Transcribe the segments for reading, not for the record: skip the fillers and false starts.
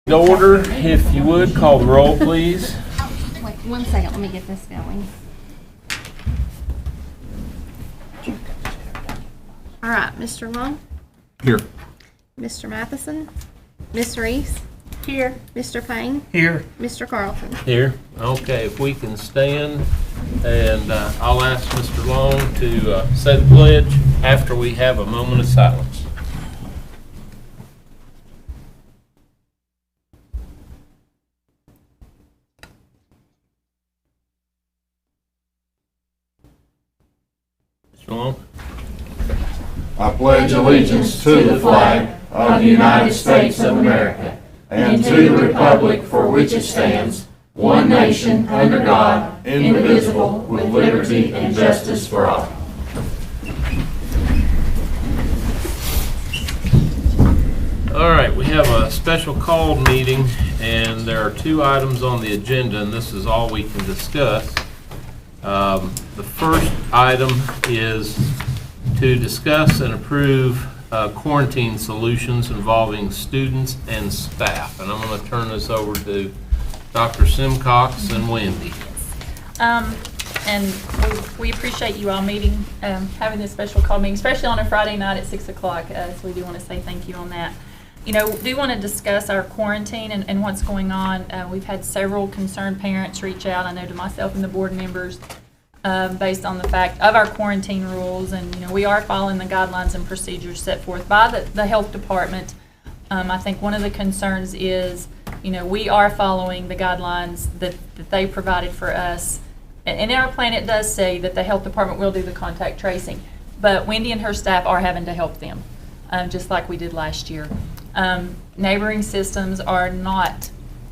Order, if you would, call the roll, please. Wait 1 second, let me get this going. All right, Mr. Long, Here. Mr. Matheson, Miss Reese. Here. Mr. Payne, Here. Mr. Carlton. Here. Okay, if we can stand, and I'll ask Mr. Long to say the pledge after we have a moment of silence. Mr. Long? I pledge allegiance to the flag of the United States of America and to the republic for which it stands, one nation, under God, indivisible, with liberty and justice for all. All right, we have a special called meeting, and there are 2 items on the agenda, and this is all we can discuss. The first item is to discuss and approve quarantine solutions involving students and staff. And I'm going to turn this over to Dr. Simcox and Wendy. And we appreciate you all meeting, having this special call meeting, especially on a Friday night at 6 o'clock. So we do want to say thank you on that. You know, we do want to discuss our quarantine and what's going on. We've had several concerned parents reach out, I know, to myself and the board members, based on the fact of our quarantine rules. And, you know, we are following the guidelines and procedures set forth by the health department. I think one of the concerns is, you know, we are following the guidelines that they provided for us. And in our plan, it does say that the health department will do the contact tracing. But Wendy and her staff are having to help them, just like we did last year. Neighboring systems are not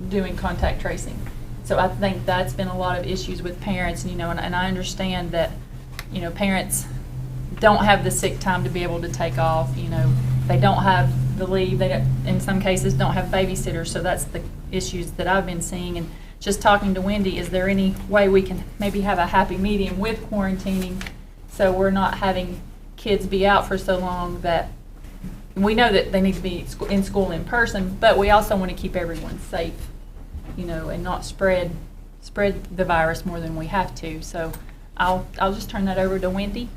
doing contact tracing. So I think that's been a lot of issues with parents, you know, and I understand that, you know, parents don't have the sick time to be able to take off, you know, they don't have the leave, they don't, in some cases don't have babysitters, so that's the issues that I've been seeing. And just talking to Wendy, is there any way we can maybe have a happy medium with quarantining so we're not having kids be out for so long? That we know that they need to be in school in person, but we also want to keep everyone safe, you know, and not spread the virus more than we have to. So I'll just turn that over to Wendy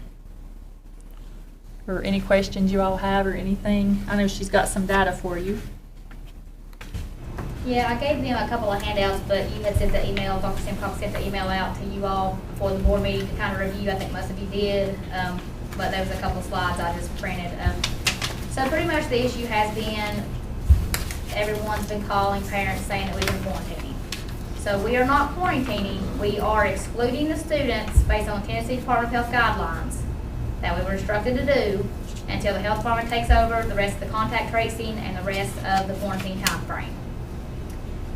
for any questions you all have or anything. I know she's got some data for you. Yeah, I gave them a couple of handouts, but you had sent the email, Dr. Simcox sent the email out to you all before the board meeting to kind of review. I think most of you did, but there was a couple of slides I just printed. So pretty much the issue has been, everyone's been calling parents saying that we've been quarantining. So we are not quarantining, we are excluding the students based on Tennessee Department of Health guidelines that we were instructed to do until the health department takes over the rest of the contact tracing and the rest of the quarantine time frame.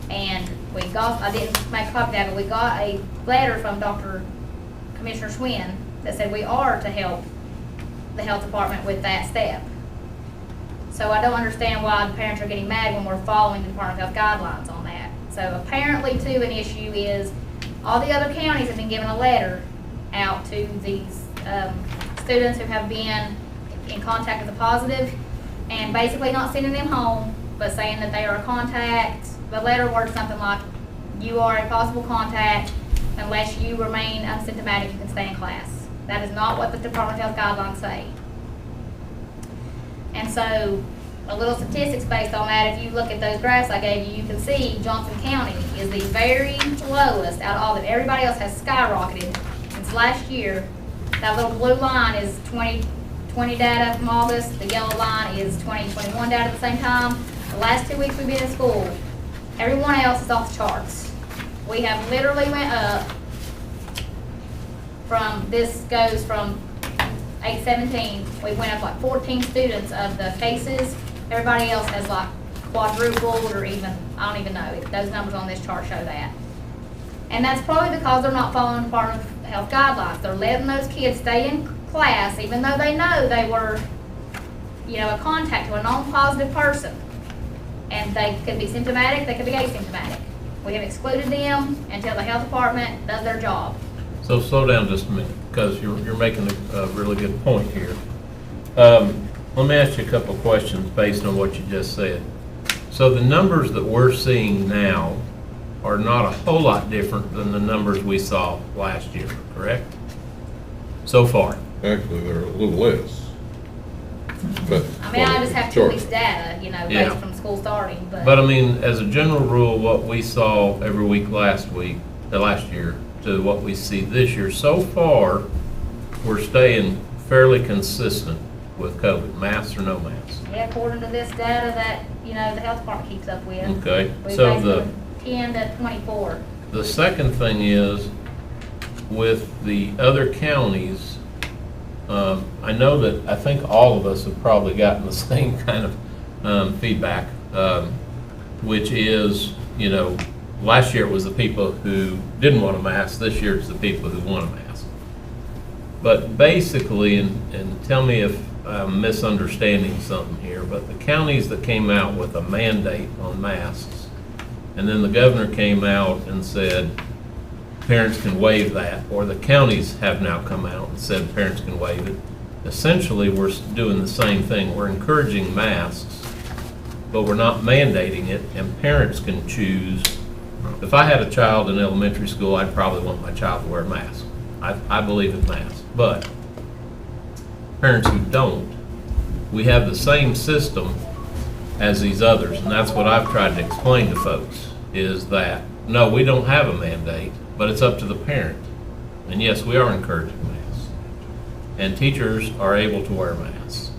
And we got, I didn't make a copy of that, but we got a letter from Commissioner Swin that said we are to help the health department with that step. So I don't understand why the parents are getting mad when we're following the Department of Health guidelines on that. So apparently too, an issue is all the other counties have been given a letter out to these students who have been in contact with a positive and basically not sending them home, but saying that they are a contact. The letter words something like, you are a possible contact, unless you remain asymptomatic, you can stay in class. That is not what the Department of Health guidelines say. And so, a little statistics based on that, if you look at those graphs I gave you, you can see Johnson County is the very lowest out of all of them. Everybody else has skyrocketed since last year. That little blue line is 2020 data from August. The yellow line is 2021 data at the same time. The last 2 weeks we've been in school, everyone else is off the charts. We have literally went up from, this goes from 817, we went up like 14 students of the cases. Everybody else has like quadrupled or even, I don't even know. Those numbers on this chart show that. And that's probably because they're not following Department of Health guidelines. They're letting those kids stay in class even though they know they were, you know, a contact to a non-positive person. And they could be symptomatic, they could be asymptomatic. We have excluded them until the health department does their job. So slow down just a minute, because you're making a really good point here. Let me ask you a couple of questions based on what you just said. So the numbers that we're seeing now are not a whole lot different than the numbers we saw last year, correct? So far. Actually, they're a little less. But. I mean, I just have 2 Sure. weeks data, you know, Yeah. based from school starting, But I mean, as a general rule, what we saw every week last year to what we see this year, so far, we're staying fairly consistent with COVID, masks or no masks. yeah, according to this data that, you know, the health department keeps up with. Okay, We so basically 10 to 24. the second thing is, with the other counties, I know that, I think all of us have probably gotten the same kind of feedback, which is, you know, last year it was the people who didn't want a mask, this year it's the people who want a mask. But basically, and tell me if I'm misunderstanding something here, but the counties that came out with a mandate on masks, and then the governor came out and said parents can waive that, or the counties have now come out and said parents can waive it. Essentially, we're doing the same thing. We're encouraging masks, but we're not mandating it, and parents can choose. If I had a child in elementary school, I'd probably want my child to wear a mask. I believe in masks, but parents who don't, we have the same system as these others, and that's what I've tried to explain to folks, is that, no, we don't have a mandate, but it's up to the parent. And yes, we are encouraging masks, and teachers are able to wear masks.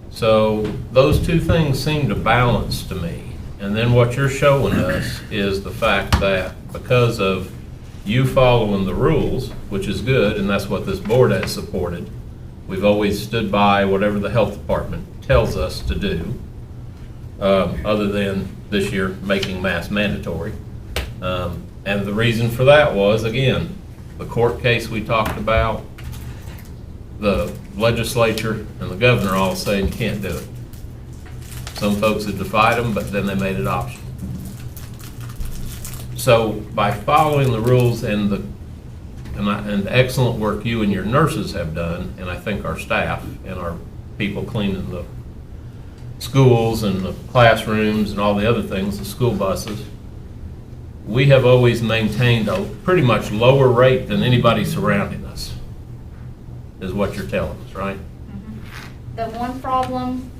So those two things seem to balance to me. And then what you're showing us is the fact that because of you following the rules, which is good, and that's what this board has supported, we've always stood by whatever the health department tells us to do, other than this year making masks mandatory. And the reason for that was, again, the court case we talked about, the legislature and the governor all saying you can't do it. Some folks had defied them, but then they made it optional. So by following the rules and the excellent work you and your nurses have done, and I think our staff and our people cleaning the schools and the classrooms and all the other things, the school buses, we have always maintained a pretty much lower rate than anybody surrounding us, is what you're telling us, right? The one problem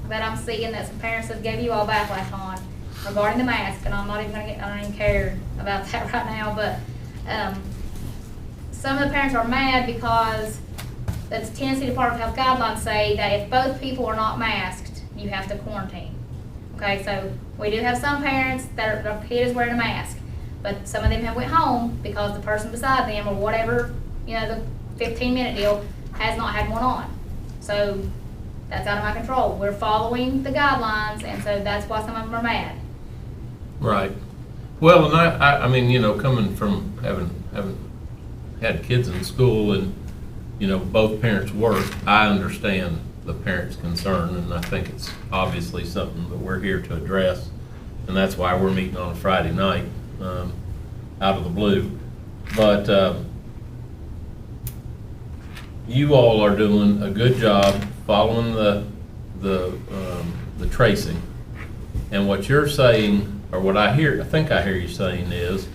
that I'm seeing that some parents have gave you all backlash on regarding the mask, and I'm not even I don't even care about that right now, but some of the parents are mad because the Tennessee Department of Health guidelines say that if both people are not masked, you have to quarantine. Okay, so we do have some parents that their kid is wearing a mask, but some of them have went home because the person beside them or whatever, you know, the 15-minute deal has not had one on. So that's out of my control. We're following the guidelines, and so that's why some of them are mad. Right. Well, and I mean, you know, coming from having had kids in school and, you know, both parents work, I understand the parents' concern, and I think it's obviously something that we're here to address, and that's why we're meeting on a Friday night, out of the blue. But you all are doing a good job following the tracing, and what you're saying, or what I think I hear you saying is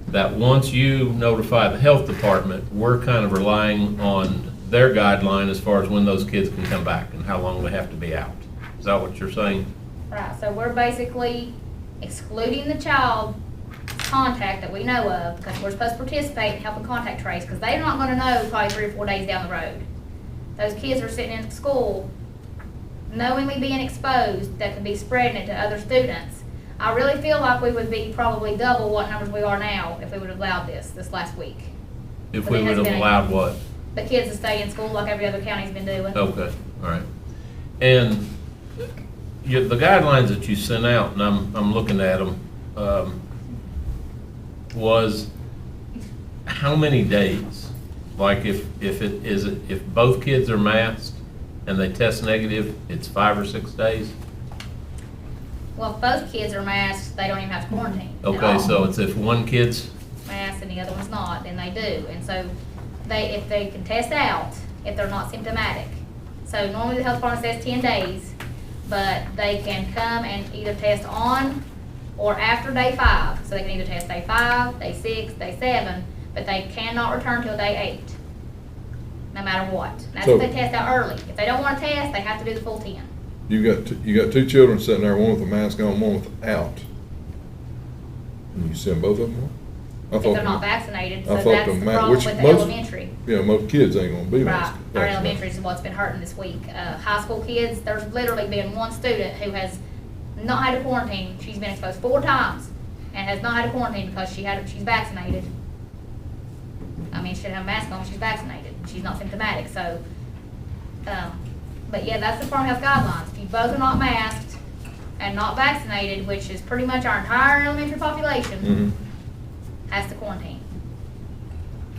that once you notify the health department, we're kind of relying on their guideline as far as when those kids can come back and how long they have to be out. Is that what you're saying? Right, so we're basically excluding the child contact that we know of, because we're supposed to participate in helping contact trace, because they're not gonna know probably 3 or 4 days down the road. Those kids are sitting in school knowingly being exposed that could be spreading it to other students. I really feel like we would be probably double what numbers we are now if we would have allowed this last week. If But we it would has have been- allowed what? The kids to stay in school like every other county's been doing. Okay, all right. And the guidelines that you sent out, and I'm looking at them, was how many days? Like if both kids are masked and they test negative, it's 5 or 6 days? Well, if both kids are masked, they don't even have to quarantine at Okay, all. so it's if one kid's, Masked and the other one's not, then they do. And so if they can test out if they're not symptomatic. So normally the health department says 10 days, but they can come and either test on or after day 5. So they can either test day 5, day 6, day 7, but they cannot return till day 8, no matter what. That's So- if they test out early. If they don't want to test, they have to do the full 10. You got two children sitting there, one with a mask on, one without. And you send both of them home? I If thought they're not the- vaccinated, I so thought that's the the ma- problem which with the most- elementary. Yeah, most kids ain't gonna be Right, vaccinated. our elementary is what's been hurting this week. High school kids, there's literally been one student who has not had a quarantine. She's been exposed 4 times and has not had a quarantine because she's vaccinated. I mean, she didn't have a mask on, she's vaccinated. She's not symptomatic, so, but yeah, that's the Department of Health guidelines. If you both are not masked and not vaccinated, which is pretty much our entire elementary population, has to quarantine.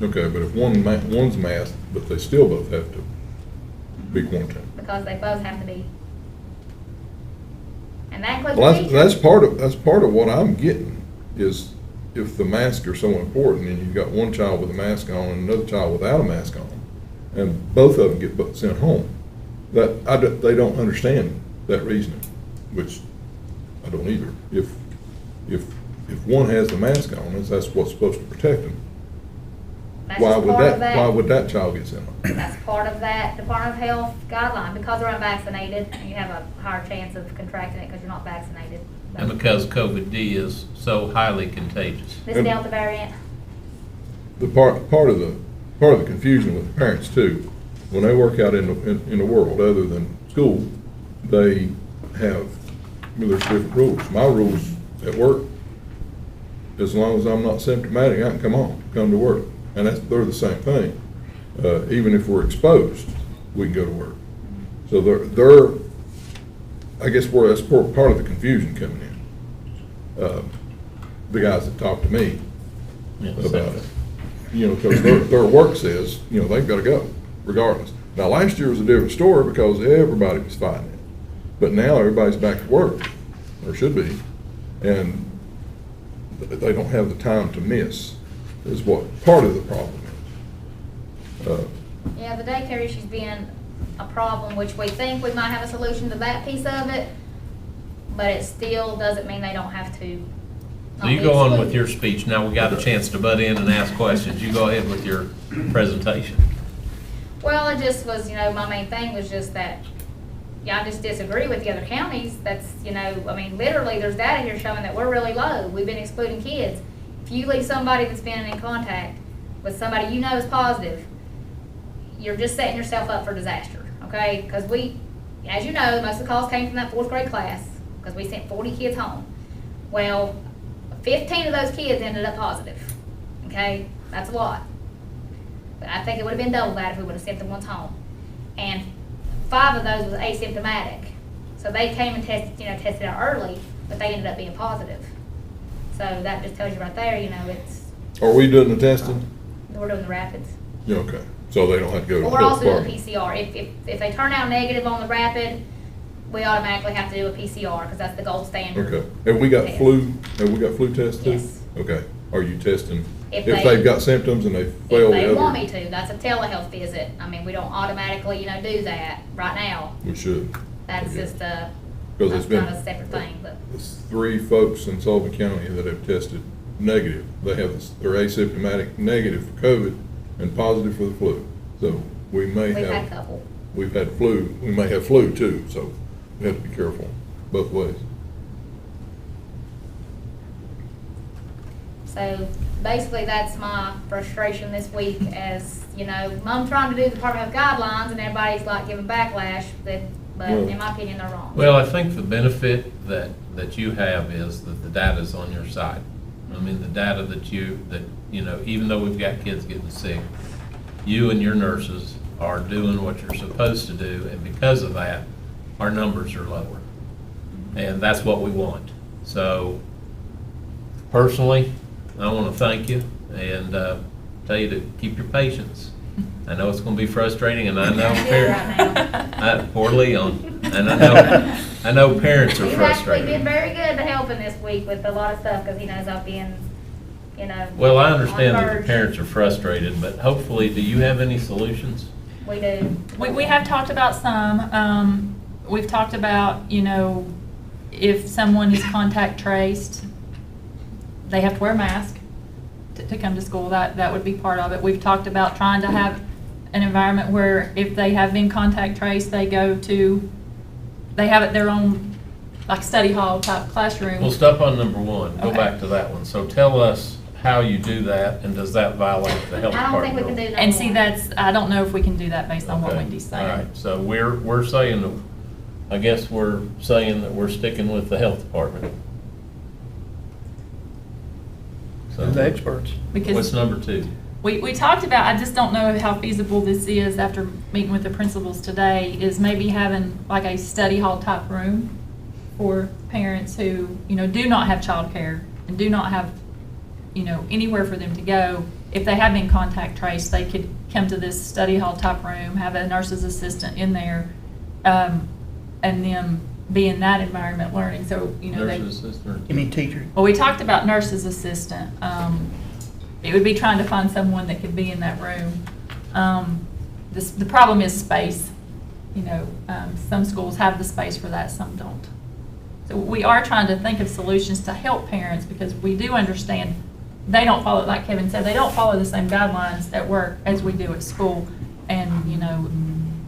Okay, but if one's masked, but they still both have to be quarantined. Because they both have to be. And that includes Well, the teachers. that's part of what I'm getting, is if the masks are so important, and you've got one child with a mask on and another child without a mask on, and both of them get sent home, they don't understand that reasoning, which I don't either. If one has the mask on, that's what's supposed to protect them. That's Why just would part of why would that child get sent home? That's part of that Department of Health guideline, because they're unvaccinated, and you have a higher chance of contracting it because you're not vaccinated. And because COVID-D is so highly contagious. This And- Delta variant, The part of the confusion with the parents too, when they work out in the world other than school, they have, there's different rules. My rules at work, as long as I'm not symptomatic, I can come to work. And they're the same thing. Even if we're exposed, we can go to work. So they're I guess that's part of the confusion coming in. The guys that talk to me about it. Because their work says, they've got to go regardless. Now, last year was a different story because everybody was fighting it. But now everybody's back at work, or should be, and they don't have the time to miss, is what part of the problem is. yeah, the daycare issue's been a problem, which we think we might have a solution to that piece of it, but it still doesn't mean they don't have to. So not you be go on with excluded. your speech. Now we got a chance to butt in and ask questions. You go ahead with your presentation. Well, it just was, my main thing was just that, I just disagree with the other counties. That's, literally, there's data here showing that we're really low. We've been excluding kids. If you leave somebody that's been in contact with somebody is positive, you're just setting yourself up for disaster, okay? Because as you know, most of the calls came from that 4th grade class, because we sent 40 kids home. Well, 15 of those kids ended up positive, okay? That's a lot. But I think it would have been double that if we would have sent the ones home. And 5 of those was asymptomatic. So they came and tested out early, but they ended up being positive. So that just tells you right there, Are we doing the testing? we're doing the rapids. Yeah, okay. So they don't have to go to the We're health also doing the department. PCR. If they turn out negative on the rapid, we automatically have to do a PCR, because that's the gold standard. Okay. Have we got test. flu tests too? Yes. Okay. Are you testing If if they- they've got symptoms and they If fail the they other? want me to, that's a telehealth visit. We don't automatically, do that right now. We should. That's Okay. just Because it's been. not a separate thing, but. There's 3 folks in Sullivan County that have tested negative. They're asymptomatic negative for COVID and positive for the flu. So we may We've had a have, couple. we've had flu, we may have flu too, so we have to be careful both ways. So basically, that's my frustration this week, as, I'm trying to do the Department of guidelines, and everybody's like giving backlash, but in my opinion, they're wrong. Well, I think the benefit that you have is that the data's on your side. The data that even though we've got kids getting sick, you and your nurses are doing what you're supposed to do, and because of that, our numbers are lower. And that's what we want. So personally, I want to thank you and tell you to keep your patience. I know it's going to be frustrating, and I know poor Leon, and I know parents are He's actually frustrated. been very good to helping this week with a lot of stuff, because he knows I've been, Well, I on understand that the verge. parents are frustrated, but hopefully, do you have any solutions? We do. We have talked about some, we've talked about, if someone is contact traced, they have to wear a mask to come to school. That would be part of it. We've talked about trying to have an environment where if they have been contact traced, they have their own, like, study hall type classroom. Well, stop on number one, go Okay. back to that one. So tell us how you do that, and does that violate the health I don't think department? we can do And no see, more. I don't know if we can do that based on what Okay, Wendy's all saying. right, so we're saying, I guess we're saying that we're sticking with the health department. So And the experts. what's Because number two? we talked about, I just don't know how feasible this is after meeting with the principals today, is maybe having like a study hall type room for parents who, do not have childcare and do not have, anywhere for them to go. If they have been contact traced, they could come to this study hall type room, have a nurse's assistant in there, and then be in that environment learning. So, Nurse's assistant? You mean teacher? well, we talked about nurse's assistant. It would be trying to find someone that could be in that room. The problem is space. Some schools have the space for that, some don't. So we are trying to think of solutions to help parents, because we do understand they don't follow, like Kevin said, they don't follow the same guidelines at work as we do at school. And,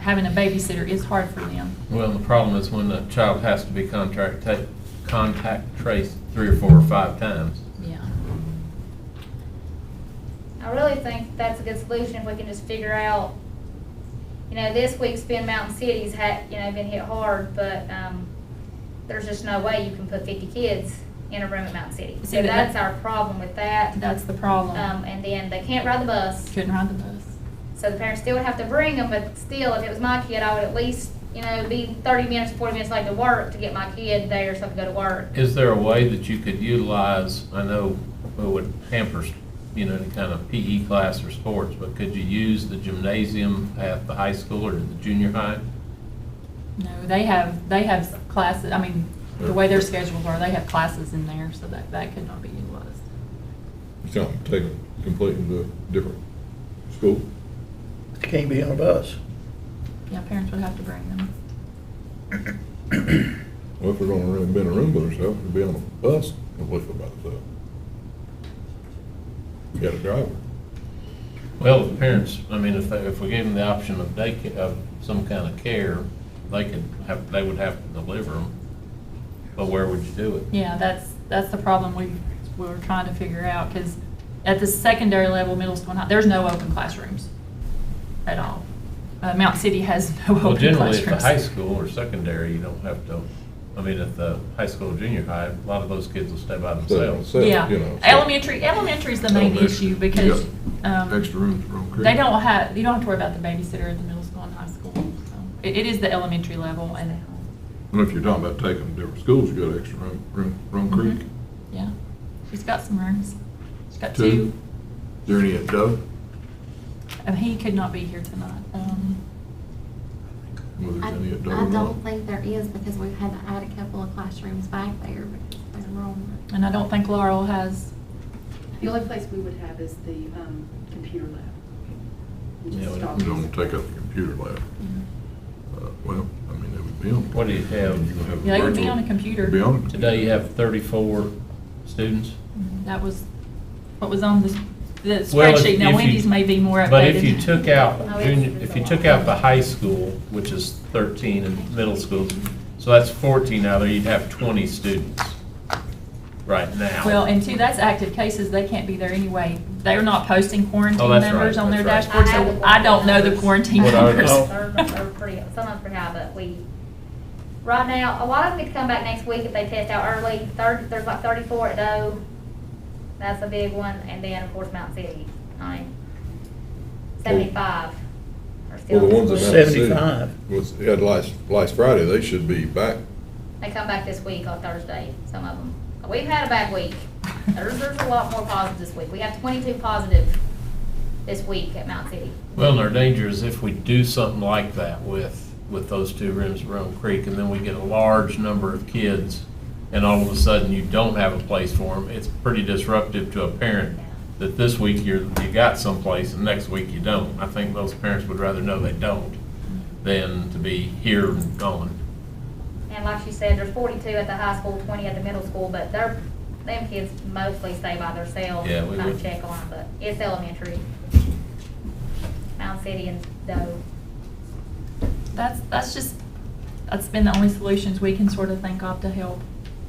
having a babysitter is hard for them. Well, the problem is when a child has to be contact traced 3 or 4 or 5 times. Yeah. I really think that's a good solution if we can just figure out, this week's been Mountain City's been hit hard, but, there's just no way you can put 50 kids in a room at Mountain City. See, So but that's our problem with that. That's the problem. And then they can't ride the bus, Couldn't ride the bus. so the parents still would have to bring them, but still, if it was my kid, I would at least, be 30 minutes, 40 minutes late to work to get my kid there so I could go to work. Is there a way that you could utilize, I know it would hamper, any kind of PE class or sports, but could you use the gymnasium at the high school or the junior high? No, they have classes, the way their schedules are, they have classes in there, so that could not be utilized. It's not taken completely to a different school. They can't be on a bus. Yeah, parents would have to bring them. Well, if they're gonna really be in a room with themselves, they'd be on a bus completely by themselves. You got a driver. Well, the parents, if we gave them the option of daycare, of some kind of care, they would have to deliver them. But where would you do it? Yeah, that's the problem we were trying to figure out, because at the secondary level, middle school and high, there's no open classrooms at all. Mountain City has no Well, open generally classrooms. at the high school or secondary, you don't have to, at the high school or junior high, a lot of those kids will stay by themselves. Yeah, So- elementary's the main Elementary. issue, because Extra rooms for them. you don't have to worry about the babysitter at the middle school and high school. So it is the elementary level, and And if you're talking about taking them to different schools, you got extra room Creek. yeah, she's got some rooms. She's got Two? two. Is there any at Doe? And he could not be here tonight. Whether I there's any at Doe I or not? don't think there is, because we've had to add a couple of classrooms back there because they're wrong. And I don't think Laurel has, The only place we would have is the computer lab. We just Yeah, we stopped We don't using take it. up the computer lab. Well, it would be on. What do you have? yeah, they would be on a computer. Be on. Today you have 34 students? That was what was on the Well, spreadsheet. Now if you- Wendy's may be more updated. But if you took out Oh, junior, it's- if you took out the high school, which is 13, and middle school, so that's 14 out there, you'd have 20 students right now. Well, and two, that's active cases. They can't be there anyway. They're not posting quarantine Oh, that's numbers right, on their that's dashboard, right. I have so the I don't know the quarantine quarantine What are numbers. they? They're pretty, some of them pretty high, but right now, a lot of them get to come back next week if they test out early. There's like 34 at Doe. That's a big one, and then, of course, Mountain City. 75 are still. Well, the ones in that school. Mountain City 75. had last Friday, they should be back. They come back this week on Thursday, some of them. We've had a bad week. There's a lot more positive this week. We have 22 positive this week at Mountain City. Well, and our danger is if we do something like that with those 2 rooms at Rome Creek, and then we get a large number of kids, and all of a sudden you don't have a place for them, it's pretty disruptive to a parent that this week you got someplace and next week you don't. I think most parents would rather know they don't than to be here and gone. And like she said, there's 42 at the high school, 20 at the middle school, but them kids mostly stay by themselves. Yeah, we Kind would. of check on them, but it's elementary. Mount City and Doe. That's been the only solutions we can sort of think of to help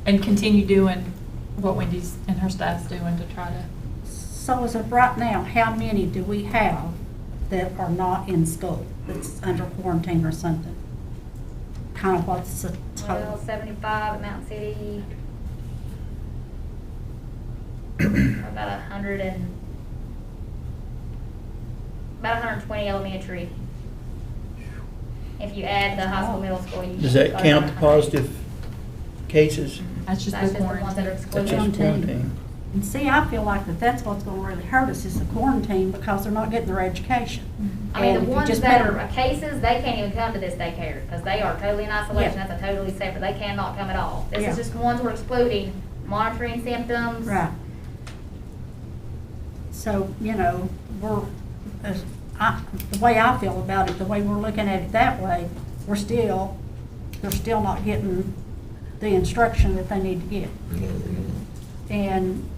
and continue doing what Wendy's and her staff's doing to try to. So as of right now, how many do we have that are not in school, that's under quarantine or something? Kind of what's the Well, total? 75 at Mount City. About 120 elementary. If you add the high school, middle school, you. Does that got count the 100. positive cases? That's just That's the just the ones that are quarantine. That's excluded. just quarantine. And see, I feel like that's what's gonna really hurt us is the quarantine because they're not getting their education. I mean, And the if you ones just that better- are cases, they can't even come to this daycare, because they are totally in isolation, Yeah. that's a totally separate, they cannot come at all. This Yeah. is just ones we're excluding, monitoring symptoms. Right. So, we're, the way I feel about it, the way we're looking at it that way, they're still not getting the instruction that they need to get. No, no. And,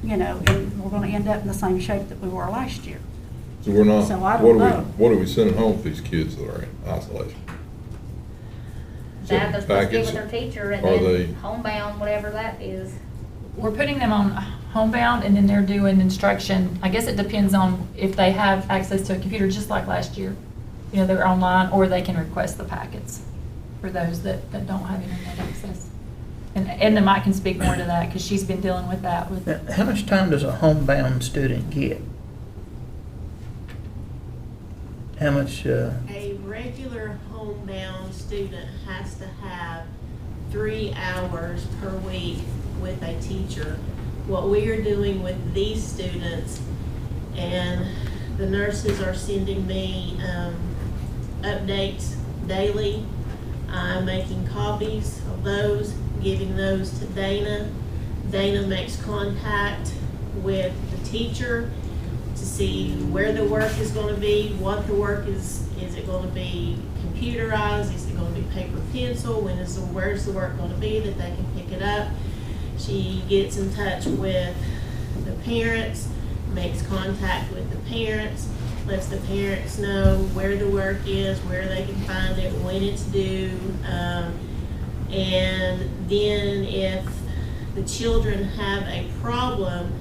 and we're gonna end up in the same shape that we were last year. So we're not, So I don't know. what are we sending home for these kids that are in isolation? That they're supposed to get with Packets, their teacher, and are then they- homebound, whatever that is. We're putting them on homebound and then they're doing instruction. I guess it depends on if they have access to a computer, just like last year. They're online, or they can request the packets for those that don't have internet access. And Edna Mike can speak more to that because she's been dealing with that with. Now, how much time does a homebound student get? How much, A regular homebound student has to have 3 hours per week with a teacher. What we are doing with these students, and the nurses are sending me updates daily. I'm making copies of those, giving those to Dana. Dana makes contact with the teacher to see where the work is going to be, what the work is it going to be computerized, is it going to be paper pencil, where's the work going to be that they can pick it up. She gets in touch with the parents, makes contact with the parents, lets the parents know where the work is, where they can find it, when it's due, and then if the children have a problem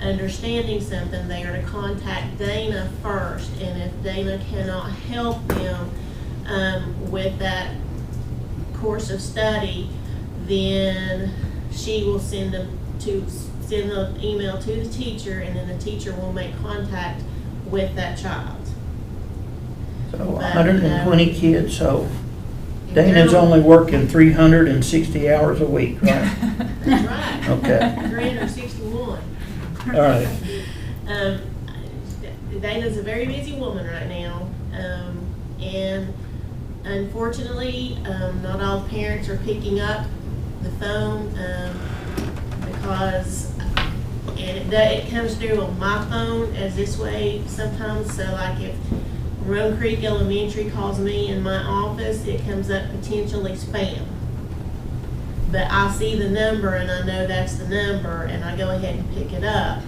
understanding something, they are to contact Dana first, and if Dana cannot help them with that course of study, then she will send an email to the teacher, and then the teacher will make contact with that child. so 120 kids, so Dana's only working 360 hours a week, right? That's right. Okay. 361. All right. Dana's a very busy woman right now, and unfortunately, not all parents are picking up the phone because it comes through on my phone as this way sometimes. So like if Roan Creek Elementary calls me in my office, it comes up potentially spam. But I see the number and I know that's the number, and I go ahead and pick it up.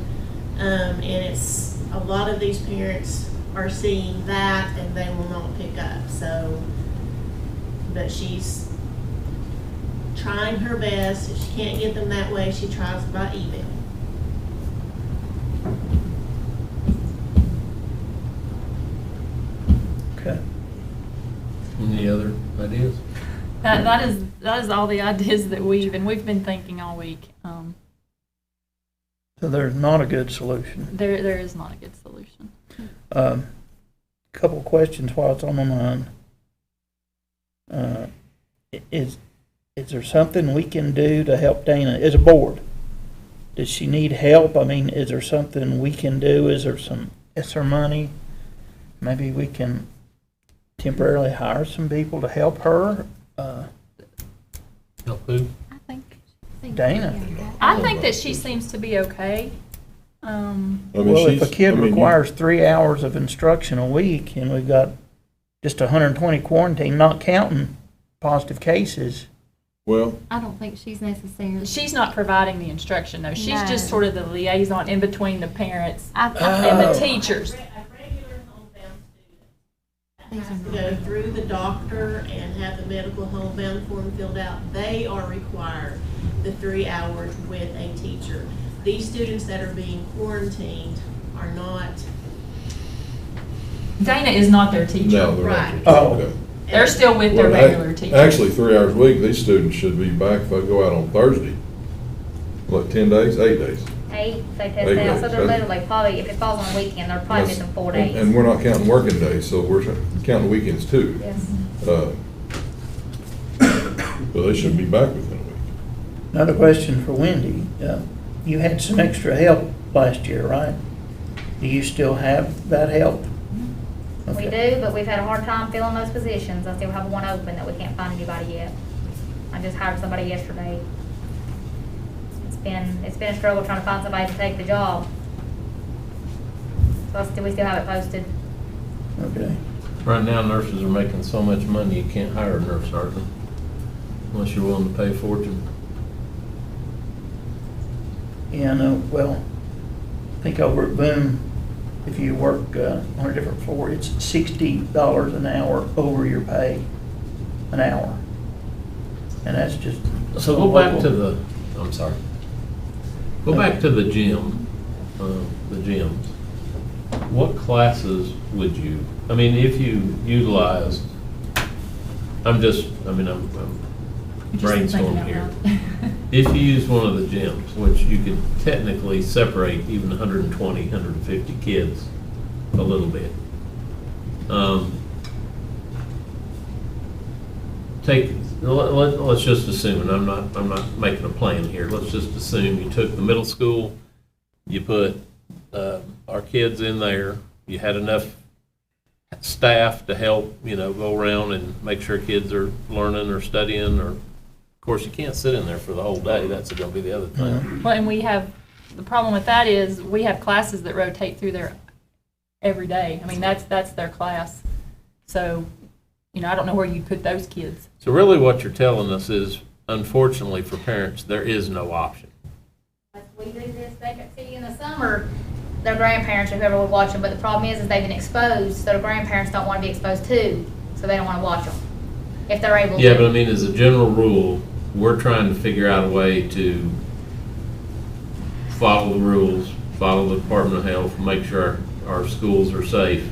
And it's a lot of these parents are seeing that and they will not pick up. So, but she's trying her best. If she can't get them that way, she tries by email. Okay. Any other ideas? That is all the ideas that we've been thinking all week. So there's not a good solution. There is not a good solution. Couple questions while it's on my mind. Is there something we can do to help Dana as a board? Does she need help? I mean, is there something we can do? Is there money? Maybe we can temporarily hire some people to help her. Help who? I think. Dana. I think that she seems to be okay. I mean, Well, if a she's- kid I mean, requires 3 hours of instruction a week and we've got just 120 quarantine, not counting positive cases, Well, I don't think she's necessarily. She's not providing the instruction, though. She's No. just sort of the liaison in between the parents I and Oh. the teachers. A regular homebound student These has are to not- go through the doctor and have the medical homebound form filled out. They are required the 3 hours with a teacher. These students that are being quarantined are not. Dana is not their teacher. no, they're not. Right. Oh. Okay. They're still with their Well, regular teacher. Actually, 3 hours a week, these students should be back if they go out on Thursday. What, 10 days, 8 days? 8, they test 8 out, so days, they're okay. literally probably, if it falls on a weekend, they're probably Yes. missing 4 And- days. And we're not counting working days, so we're counting weekends too. Yes. So they should be back within a week. Another question for Wendy. You had some extra help last year, right? Do you still have that help? We Okay. do, but we've had a hard time filling those positions. I still have one open that we can't find anybody yet. I just hired somebody yesterday. It's been a struggle trying to find somebody to take the job. So we still have it posted. Okay. Right now, nurses are making so much money, you can't hire a nurse sergeant unless you're willing to pay a fortune. Yeah, I know, well, I think over at Boone, if you work on a different floor, it's $60 an hour over your pay, an hour. And that's just. So go back to the, I'm sorry. Go back to the gym, the gyms. What classes would you, I mean, if you utilized, I'm Just thinking brainstorming out here. loud. If you use one of the gyms, which you could technically separate even 120, 150 kids a little bit. Let's just assume, and I'm not making a plan here, let's just assume you took the middle school, you put our kids in there, you had enough staff to help, go around and make sure kids are learning or studying, or, of course, you can't sit in there for the whole day, that's gonna be the other thing. Well, and the problem with that is, we have classes that rotate through there every day. I mean, that's their class. So, I don't know where you put those kids. So really what you're telling us is, unfortunately for parents, there is no option. If we do this vacancy in the summer, their grandparents or whoever would watch them, but the problem is they've been exposed, so their grandparents don't want to be exposed too, so they don't want to watch them, if they're able to. Yeah, but I mean, as a general rule, we're trying to figure out a way to follow the rules, follow the Department of Health, make sure our schools are safe,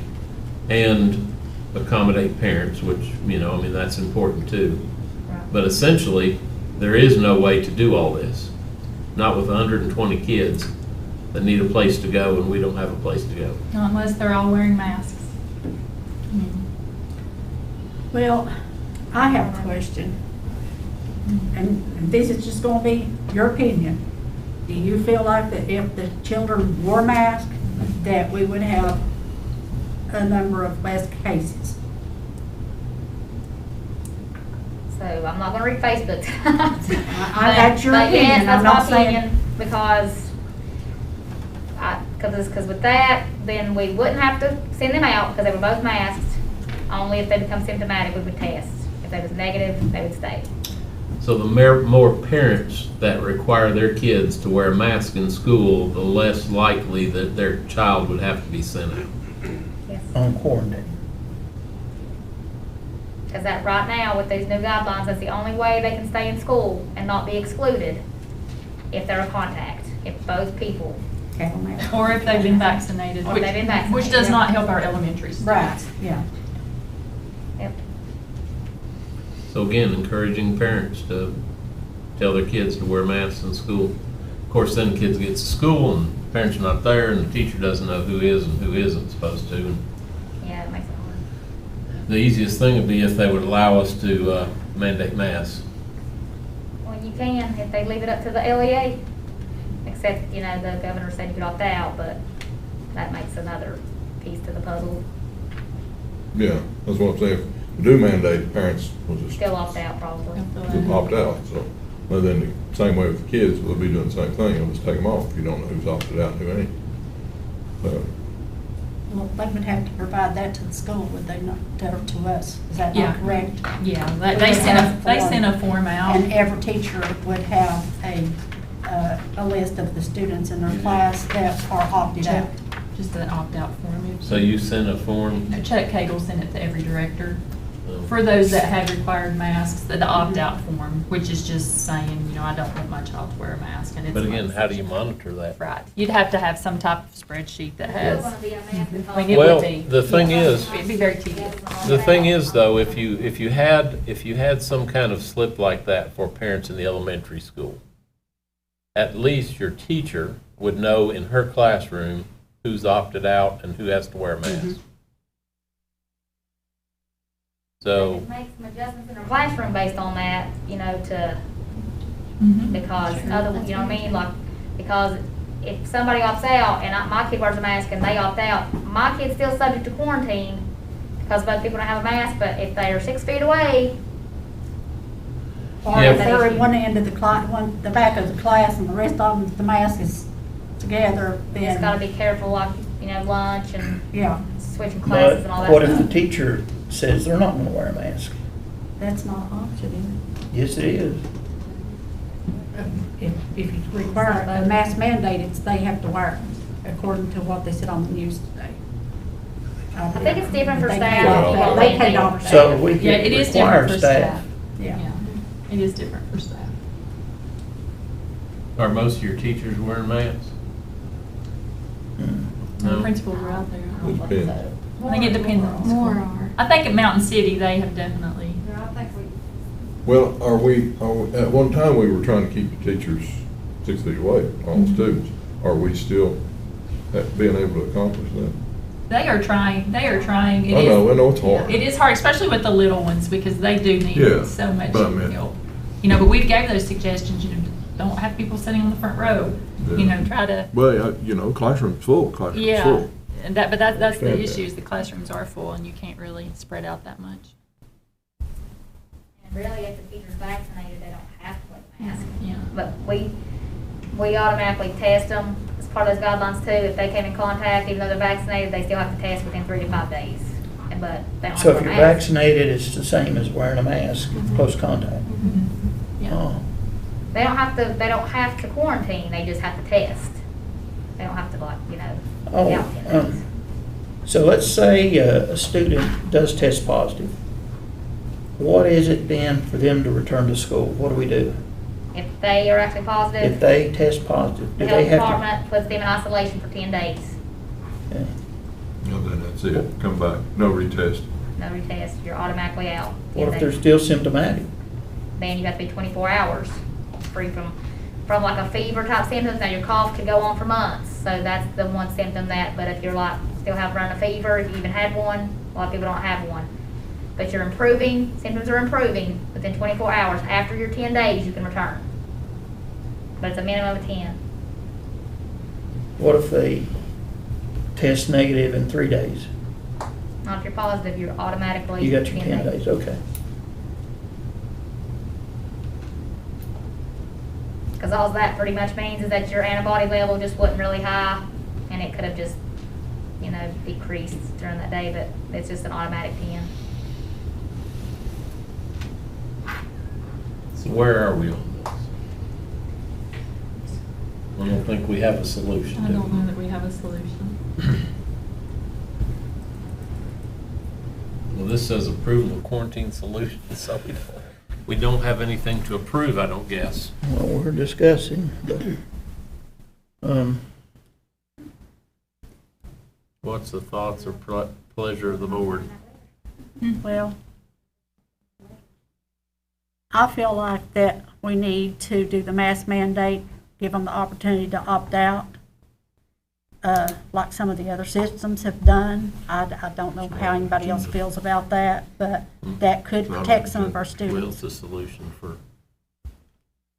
and accommodate parents, which, that's important too. Right. But essentially, there is no way to do all this. Not with 120 kids that need a place to go and we don't have a place to go. Unless they're all wearing masks. Well, I have a question, and this is just gonna be your opinion. Do you feel like that if the children wore masks, that we would have a number of less cases? So I'm not gonna read Facebook. That's your But yes, opinion, that's I'm my not saying. opinion, because with that, then we wouldn't have to send them out, because they were both masked. Only if they become symptomatic, we would test. If they was negative, they would stay. So the more parents that require their kids to wear a mask in school, the less likely that their child would have to be sent out. Yes. On quarantine. Because that right now, with these new guidelines, that's the only way they can stay in school and not be excluded, if they're a contact, if both people. Okay, on that. Or if they've been vaccinated. Or they've been vaccinated, Which does yeah. not help our elementary students. Right, yeah. Yep. So again, encouraging parents to tell their kids to wear masks in school. Of course, then kids get to school and parents are not there and the teacher doesn't know who is and who isn't supposed to. And Yeah, it makes it hard. the easiest thing would be if they would allow us to mandate masks. Well, you can, if they leave it up to the LEA, except, the governor said you could opt out, but that makes another piece to the puzzle. Yeah, that's what I'm saying. If we do mandate, parents will just Still opt out, probably. opt out, so. But then the same way with the kids, we'll be doing the same thing, we'll just take them off if you don't know who's opted out and who ain't. So, Well, they would have to provide that to the school, would they not, to us? Is that Yeah. not correct? Yeah, We they would sent have they sent a form out. And every teacher would have a list of the students in their class that are opted out. Just an opt-out form. So you sent a form? Chuck Cagle sent it to every director. um, For those that have required masks, the opt-out form, which is just saying, you know, I don't want my child to wear a mask. And it's But again, like- how do you monitor that? Right. You'd have to have some type of spreadsheet that Still has, gonna be a mess because- I mean, it Well, would be. the thing is, It'd be very tedious. the thing is though, if you had some kind of slip like that for parents in the elementary school, at least your teacher would know in her classroom who's opted out and who has to wear a mask. So, Just make some adjustments in their classroom based on that, you know, to, Mhm. because other, you know what I mean, like, because if somebody opts out and my kid wears a mask and they opt out, my kid's still subject to quarantine because both people don't have a mask, but if they are 6 feet away, Or Yeah. if they're at one end of the class, the back of the class, and the rest of them, the mask is together, you just gotta then, be careful, like, you know, lunch and yeah, switching classes But and all that what if the stuff. teacher says they're not gonna wear a mask? that's not an option. Yes, it is. If you require a mask mandate, they have to wear it, according to what they said on the news today. I think it's different for They staff. paid off that. They paid off that. So we Yeah, could it is require different for staff. staff. Yeah. It is different for staff. are most of your teachers wearing masks? The No? principals are out there. It depends. I think it depends on the school. I think at Mountain City, they have definitely. Well, are we, at one time, we were trying to keep the teachers 6 feet away, all the students. Are we still being able to accomplish that? They are trying. It I is- know it's hard. It is hard, especially with the little ones, because they do need Yeah, so much but I mean- help. You know, but we've gave those suggestions, you know, don't have people sitting on the front row, you know, try to, Well, classroom's full, yeah. And that's the Understand that. issue, is the classrooms are full and you can't really spread out that much. And really, if the teacher's vaccinated, they don't have to wear a mask. Yeah. But we automatically test them as part of those guidelines too. If they came in contact, even though they're vaccinated, they still have to test within 3 to 5 days. But they don't have So to if wear you're a mask. vaccinated, it's the same as wearing a mask, close contact. Yeah. Oh, They don't have to quarantine, they just have to test. They don't have to, like, you know. oh, be out there. so let's say a student does test positive. What is it then for them to return to school? What do we do? If they are actually If positive, they test positive, the do health they have to? department puts them in isolation for 10 days. Okay. No, then that's it, come back, no retest. No retest, you're automatically out. 10 What if they're days. still symptomatic? Then you have to be 24 hours free from like a fever type symptoms. Now your cough could go on for months, so that's the one symptom that, but if you're like, still have running a fever, if you even had one, a lot of people don't have one. But you're improving, symptoms are improving, within 24 hours, after your 10 days, you can return. But it's a minimum of 10. What if they test negative in 3 days? Not if you're positive, you're automatically You got your 10 days, okay. Because all that pretty much means is that your antibody level just wasn't really high, and it could have just, you know, decreased during that day, but it's just an automatic 10. So where are we on this? I don't think we have a solution. I do don't we? know that we have a solution. Well, this says approval of quarantine solutions, so we don't have anything to approve, I don't guess. Well, we're discussing, but, What's the thoughts or pleasure of the board? Well, I feel like that we need to do the mask mandate, give them the opportunity to opt out, like some of the other systems have done. I don't know how anybody else feels about that, but that could protect some of our Well, it's students. the solution for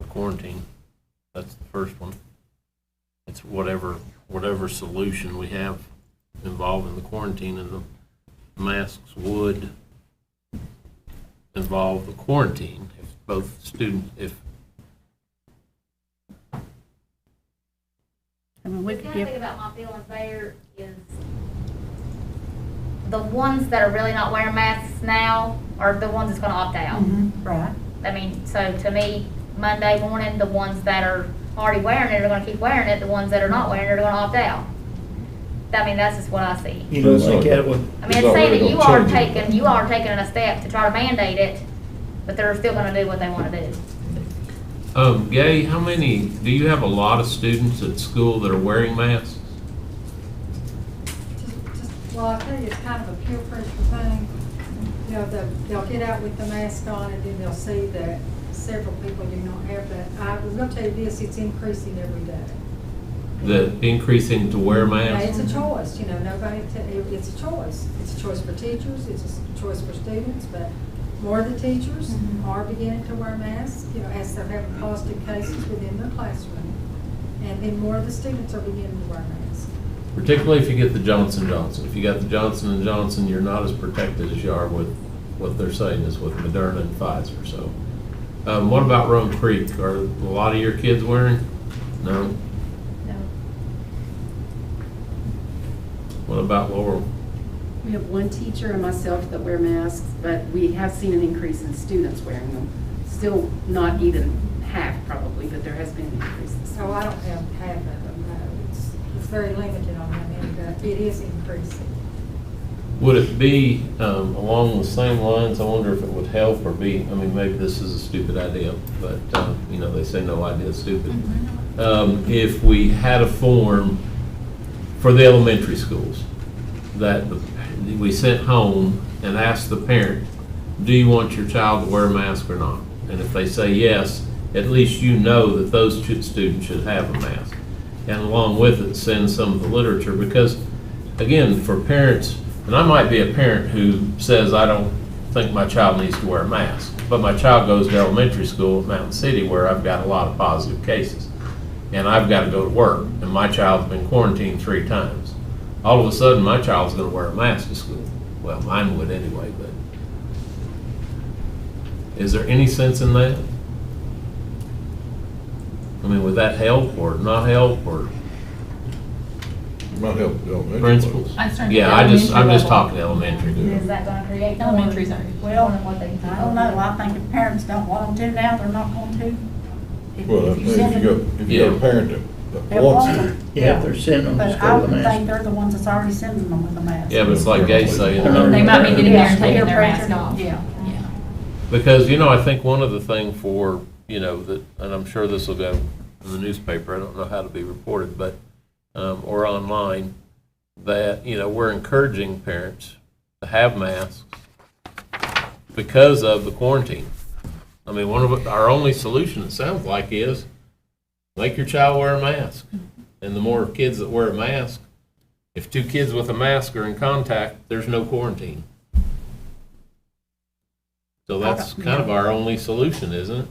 quarantine. That's the first one. It's whatever solution we have involving the quarantine, and the masks would involve the quarantine if both students, if I mean, we The could only thing give, about my feelings there is, the ones that are really not wearing masks now are the ones that's gonna opt out. Right. I mean, so to me, Monday morning, the ones that are already wearing it are gonna keep wearing it, the ones that are not wearing it are gonna opt out. I mean, that's just what I see. You know, That's like not- that would, I mean, It's it's not saying really that you gonna are change anything. taking, a step to try to mandate it, but they're still gonna do what they wanna do. Gay, do you have a lot of students at school that are wearing masks? Well, I tell you, it's kind of a peer pressure thing. You know, they'll get out with the mask on and then they'll see that several people do not have that. I was gonna tell you this, it's increasing every day. The increasing to wear Now, masks? it's a choice, you know, it's a choice. It's a choice for teachers, it's a choice for students, but more of the teachers are beginning to wear masks, you know, as they're having positive cases within their classroom. And then more of the students are beginning to wear masks. Particularly if you get the Johnson & Johnson. If you got the Johnson & Johnson, you're not as protected as you are with what they're saying is with Moderna and Pfizer, so. What about Rome Creek? Are a lot of your kids wearing? No? No. What about Laurel? We have one teacher and myself that wear masks, but we have seen an increase in students wearing them. Still not even half probably, but there has been an increase. So I don't have half of them, no. It's very limited on how many, but it is increasing. Would it be along the same lines, I wonder if it would help or be, I mean, maybe this is a stupid idea, but, you know, they say no idea is stupid. If we had a form for the elementary schools that we sent home and asked the parent, do you want your child to wear a mask or not? And if they say yes, at least you know that those students should have a mask. And along with it, send some of the literature, because again, for parents, and I might be a parent who says I don't think my child needs to wear a mask, but my child goes to elementary school at Mountain City where I've got a lot of positive cases. And I've got to go to work, and my child's been quarantined 3 times. All of a sudden, my child's going to wear a mask to school. Well, mine would anyway, but is there any sense in that? I mean, would that help or not help, or Might help the elementary. principals? I certainly- Yeah, I'm just elementary talking elementary. Is that gonna create more? Elementary's are- Well, more than what they do? I don't know, I think if parents don't want them to now, they're not going to. Well, If you send if them- you got a parent that They wants want it. them. yeah, if they're sending them to But I school would with a think mask. they're the ones that's already sending them with a mask. Yeah, but it's like Gay saying. They might be getting there and taking Peer their pressure, mask off. Yeah. Yeah. Because, you know, I think one of the thing for, you know, that, and I'm sure this will go in the newspaper, I don't know how to be reported, but, or online, that, you know, we're encouraging parents to have masks because of the quarantine. I mean, our only solution, it sounds like, is make your child wear a mask. And the more kids that wear a mask, if 2 kids with a mask are in contact, there's no quarantine. So that's kind of our only solution, isn't it?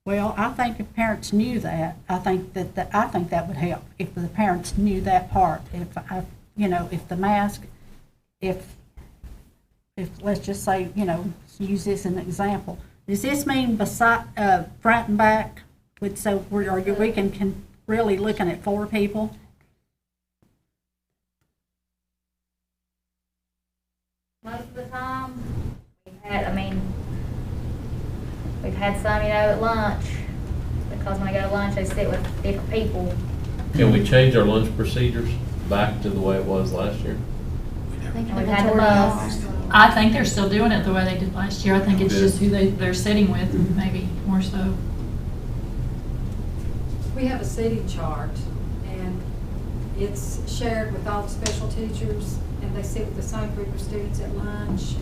Well, I think if parents knew that, I think that would help, if the parents knew that part. You know, if the mask, if let's just say, you know, use this as an example. Does this mean beside, front and back? So we can really looking at 4 people? Most of the time, we've had some, you know, at lunch, because when they go to lunch, they sit with different people. Can we change our lunch procedures back to the way it was last year? And we've had the bus. I think they're still doing it the way they did last year. I think it's just who they're sitting with, maybe more so. We have a seating chart, and it's shared with all the special teachers, and they sit with the same group of students at lunch.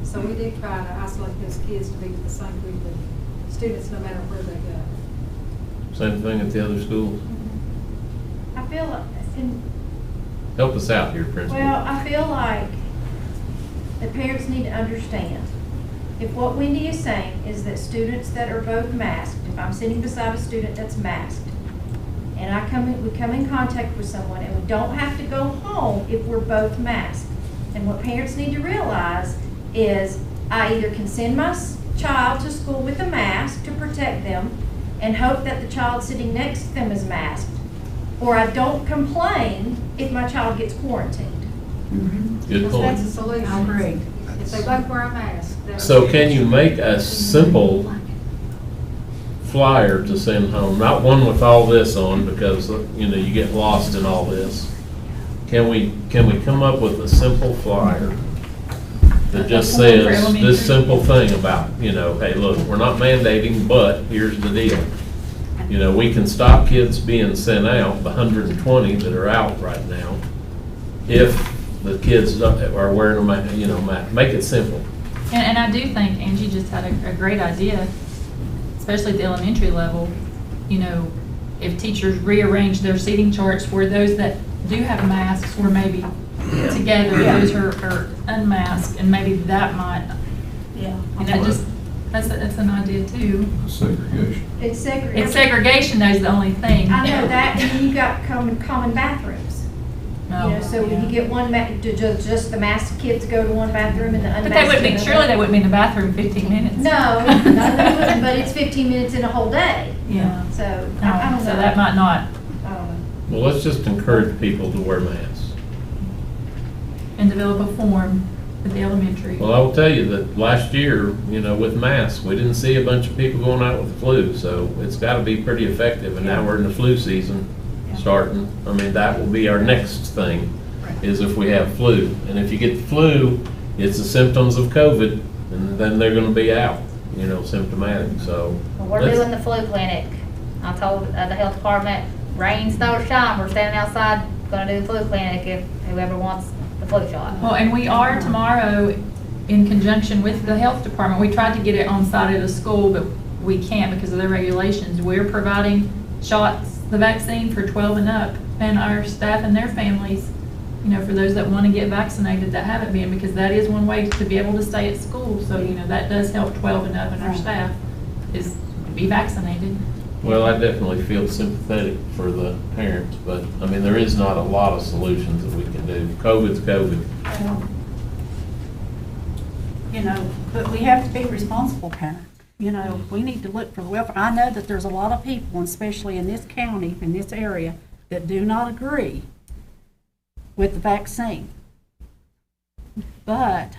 So we do try to isolate those kids to be with the same group of students no matter where they go. Same thing at the other schools? I feel like, Help us out here, Principal. well, I feel like the parents need to understand, if what Wendy is saying is that students that are both masked, if I'm sitting beside a student that's masked, and we come in contact with someone, and we don't have to go home if we're both masked. And what parents need to realize is, I either can send my child to school with a mask to protect them and hope that the child sitting next to them is masked, or I don't complain if my child gets quarantined. Good Because that's a point. solution. I agree. If they both wear a mask. that So would- can you make a simple flyer to send home? Not one with all this on, because, you know, you get lost in all this. Can we come up with a simple flyer that just A form for says elementary? this simple thing about, you know, hey, look, we're not mandating, but here's the deal. You know, we can stop kids being sent out, the 120 that are out right now, if the kids are wearing a mask, you know, make it simple. And I do think Angie just had a great idea, especially at the elementary level. You know, if teachers rearrange their seating charts where those that do have masks were maybe together, those are unmasked, and maybe that might, Yeah. and that just, that's an idea too. Segregation. It's segregated. It's segregation, though, is the only thing. I know that, and then you got common bathrooms. You know, so yeah. you get one, just the masked kids go to one bathroom and the unmasked. But they wouldn't be, in surely they wouldn't be in the bathroom 15 minutes. No, no, they wouldn't, but it's 15 minutes in a whole day. Yeah. So, I don't know. So that might not, I don't know. Well, let's just encourage people to wear masks. and develop a form at the elementary. Well, I will tell you that last year, you know, with masks, we didn't see a bunch of people going out with the flu, so it's gotta be pretty effective, and now we're in the flu season starting. I mean, that will be our next thing, is if we have flu. And if you get the flu, it's the symptoms of COVID, and then they're gonna be out, you know, symptomatic, so. Well, we're let's- doing the flu clinic. I told the health department, rain, snow, or shine, we're standing outside, gonna do the flu clinic if whoever wants the flu shot. Well, and we are tomorrow in conjunction with the health department. We tried to get it on site at a school, but we can't because of their regulations. We're providing shots, the vaccine for 12 and up, and our staff and their families, you know, for those that want to get vaccinated that haven't been, because that is one way to be able to stay at school. So, you know, that does help 12 and up, and our staff is be vaccinated. Well, I definitely feel sympathetic for the parents, but, I mean, there is not a lot of solutions that we can do. COVID's COVID. You know, but we have to be responsible parents. You know, we need to look for the welfare. I know that there's a lot of people, especially in this county, in this area, that do not agree with the vaccine. But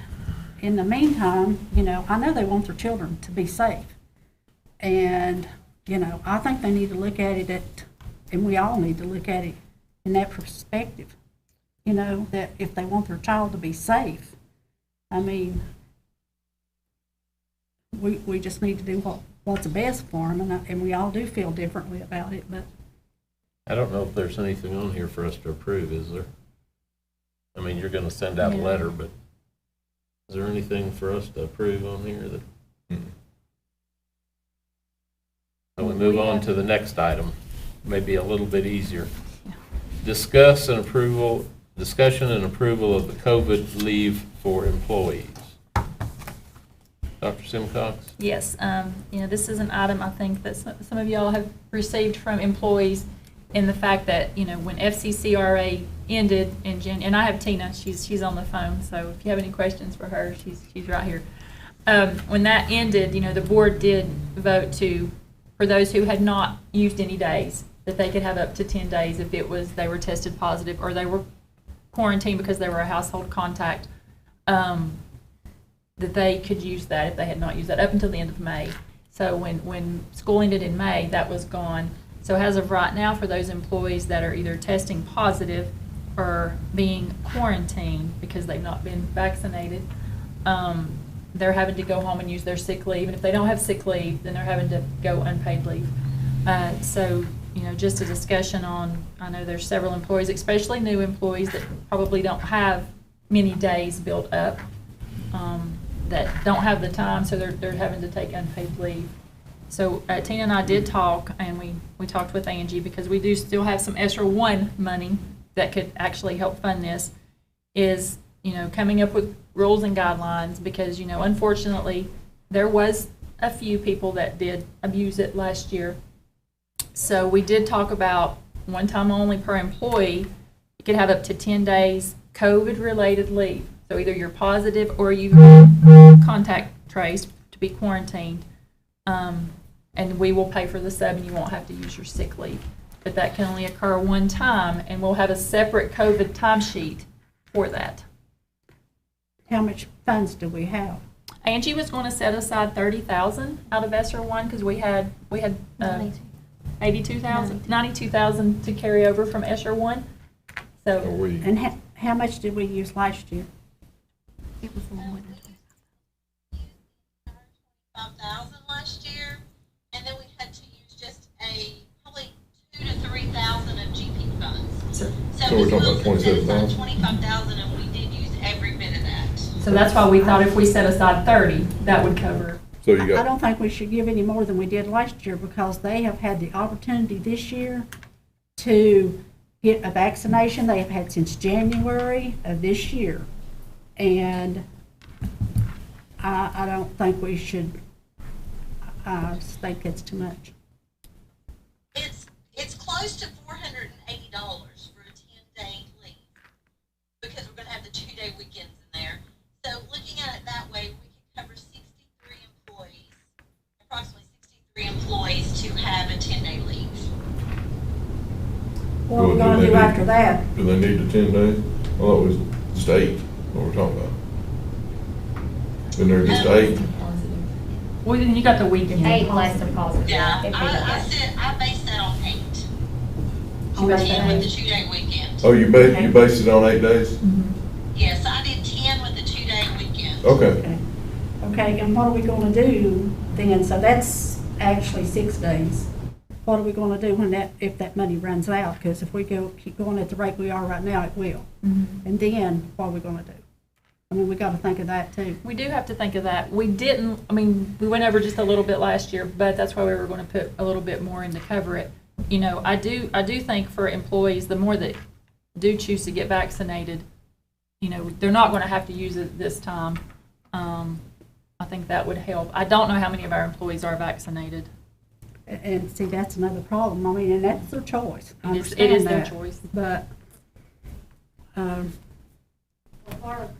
in the meantime, you know, I know they want their children to be safe. And, you know, I think they need to look at it and we all need to look at it in that perspective. You know, that if they want their child to be safe, I mean, we just need to do what's best for them, and we all do feel differently about it, but. I don't know if there's anything on here for us to approve, is there? I mean, you're gonna send out a letter, but is there anything for us to approve on here that? So we move on to the next item, maybe a little bit easier. Discussion and approval of the COVID leave for employees. Dr. Simcox? Yes, you know, this is an item I think that some of y'all have received from employees in the fact that, you know, when FCCRA ended in and I have Tina, she's on the phone, so if you have any questions for her, she's right here. When that ended, you know, the board did vote for those who had not used any days, that they could have up to 10 days if it was, they were tested positive or they were quarantined because they were a household contact, that they could use that if they had not used that up until the end of May. So when school ended in May, that was gone. So as of right now, for those employees that are either testing positive or being quarantined because they've not been vaccinated, they're having to go home and use their sick leave. And if they don't have sick leave, then they're having to go unpaid leave. So, you know, just a discussion on, I know there's several employees, especially new employees that probably don't have many days built up, that don't have the time, so they're having to take unpaid leave. So Tina and I did talk, and we talked with Angie, because we do still have some ESSER 1 money that could actually help fund this, is, you know, coming up with rules and guidelines, because, you know, unfortunately, there was a few people that did abuse it last year. So we did talk about one time only per employee. You could have up to 10 days COVID-related leave. So either you're positive or you contact traced to be quarantined, and we will pay for the sub, and you won't have to use your sick leave. But that can only occur one time, and we'll have a separate COVID timesheet for that. How much funds do we have? Angie was going to set aside 30,000 out of ESSER one because we had 92,000 to carry over from ESSER one. Are So we, And how much did we use last year? it was more than 5,000 last year, and then we had to use just probably 2,000 to 3,000 of GP funds. So we're talking about 27,000? 25,000, and we did use every bit of that. So that's why we thought if we set aside 30, that would cover. so you I got, don't think we should give any more than we did last year because they have had the opportunity this year to get a vaccination. They have had since January of this year. And I don't think we should, I think it's too much. It's close to $480 for a 10-day leave, because we're gonna have the 2-day weekends in there. So looking at it that way, we could cover 63 employees, approximately 63 employees to have a 10-day leave. What are we Well, gonna do they do need- after that? do they need the 10 days? I thought it was just 8, what we're talking about. Isn't there just 8? Well, then you got the weekend. 8 less than positive. Yeah, if we I don't get- said, I based that on 8. On that 10 with day? the 2-day weekend. Oh, you based it on 8 days? Yes, I did 10 with the 2-day weekend. Okay. Okay, and what are we gonna do then? So that's actually 6 days. What are we gonna do if that money runs out? Because if we keep going at the rate we are right now, it will. And then, what are we gonna do? I mean, we gotta think of that too. We do have to think of that. We didn't, I mean, we went over just a little bit last year, but that's why we were going to put a little bit more in to cover it. You know, I do think for employees, the more that do choose to get vaccinated, you know, they're not going to have to use it this time. I think that would help. I don't know how many of our employees are vaccinated. And see, that's another problem. I mean, and that's their choice. I It is understand their that. choice. But,